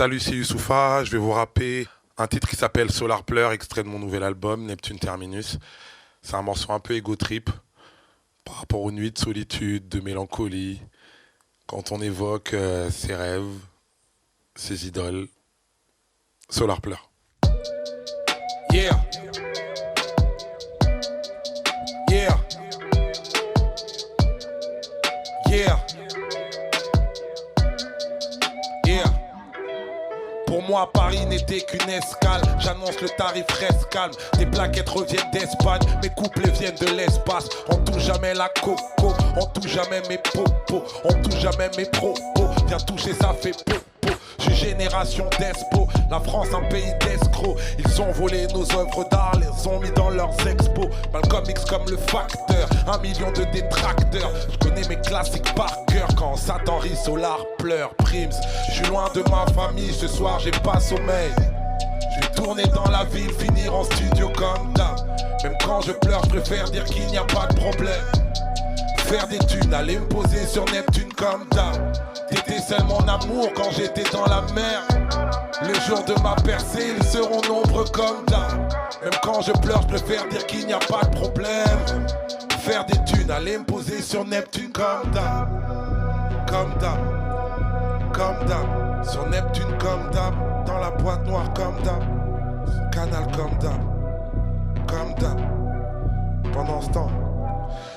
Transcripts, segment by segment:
Salut, c'est Youssoupha, je vais vous rapper un titre qui s'appelle Solar Pleur, extrait de mon nouvel album, Neptune Terminus. C'est un morceau un peu ego trip par rapport aux nuits de solitude, de mélancolie, quand on évoque ses rêves, ses idoles. Solar Pleur. Yeah. Yeah. Yeah. Yeah. Pour moi, Paris n'était qu'une escale. J'annonce le tarif reste calme. Tes plaquettes reviennent d'Espagne. Mes couplets viennent de l'espace. On touche jamais la coco. On touche jamais mes popos. On touche jamais mes propos. Viens toucher, ça fait popo. Je suis génération d'espo. La France, un pays d'escrocs. Ils ont volé nos œuvres d'art. Les ont mis dans leurs expos. Malcolm X comme le facteur. 1 million de détracteurs. Je connais mes classiques par cœur. Quand Satan rit, Solar pleure. Prims. Je suis loin de ma famille. Ce soir, j'ai pas sommeil. Je vais tourner dans la ville, finir en studio comme d'hab. Même quand je pleure, je préfère dire qu'il n'y a pas de problème. Faire des thunes, aller me poser sur Neptune comme d'hab. T'étais seul mon amour quand j'étais dans la mer. Le jour de ma percée, ils seront nombreux comme d'hab. Même quand je pleure, je préfère dire qu'il n'y a pas de problème. Faire des thunes, aller me poser sur Neptune comme d'hab. Comme d'hab. Comme d'hab. Sur Neptune comme d'hab. Dans la boîte noire comme d'hab. Canal comme d'hab. Comme d'hab. Pendant ce temps,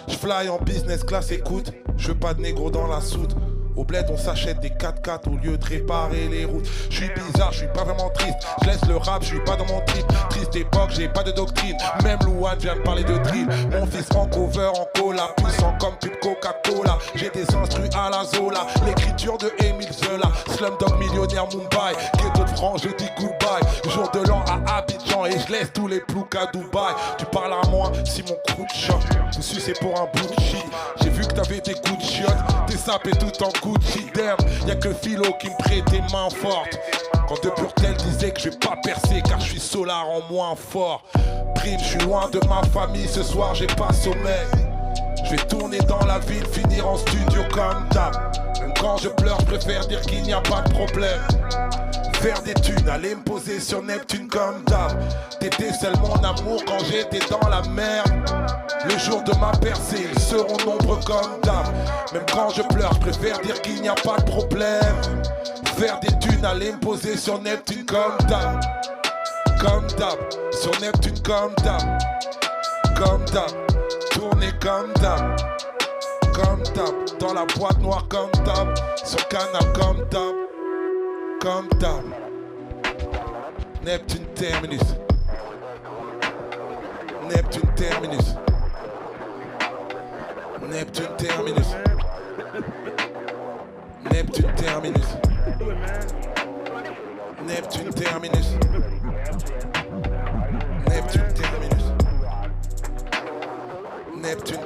je fly en business class, écoute. Je veux pas de négro dans la soude. Au bled on s'achète des 4x4 au lieu de réparer les routes. Je suis bizarre, je suis pas vraiment triste. Je laisse le rap, je suis pas dans mon trip. Triste époque, j'ai pas de doctrine. Même Louane vient de parler de drill. Mon fils en cover, en cola, puissant comme pub Coca-Cola. J'ai des instrus à la Zola. L'écriture de Émile Zola. Slumdog millionnaire Mumbai. Ghetto de France, je dis goodbye. Jour de l'an à Abidjan et je laisse tous les ploucs à Dubaï. Tu parles à moi si mon coup de choc. Je suis c'est pour un bout de shit. J'ai vu que t'avais des coups de chiottes. T'es sapé tout en Gucci derme, y'a que Philo qui me prêtait main forte. Quand De Purtel disait que je vais pas percer car je suis Solar en moins fort. Prime, je suis loin de ma famille, ce soir j'ai pas sommeil. Je vais tourner dans la ville, finir en studio comme d'hab. Même quand je pleure, je préfère dire qu'il n'y a pas de problème. Faire des thunes, aller me poser sur Neptune comme d'hab. T'étais seul mon amour quand j'étais dans la merde. Le jour de ma percée, ils seront nombreux comme d'hab. Même quand je pleure, je préfère dire qu'il n'y a pas de problème. Faire des thunes, aller me poser sur Neptune comme d'hab. Comme d'hab, sur Neptune comme d'hab. Comme d'hab, tourner comme d'hab. Comme d'hab, dans la boîte noire comme d'hab. Sur Canal comme d'hab. Comme d'hab. Neptune Terminus. Neptune Terminus. Neptune Terminus. Neptune Terminus. Neptune Terminus. Neptune Terminus. Neptune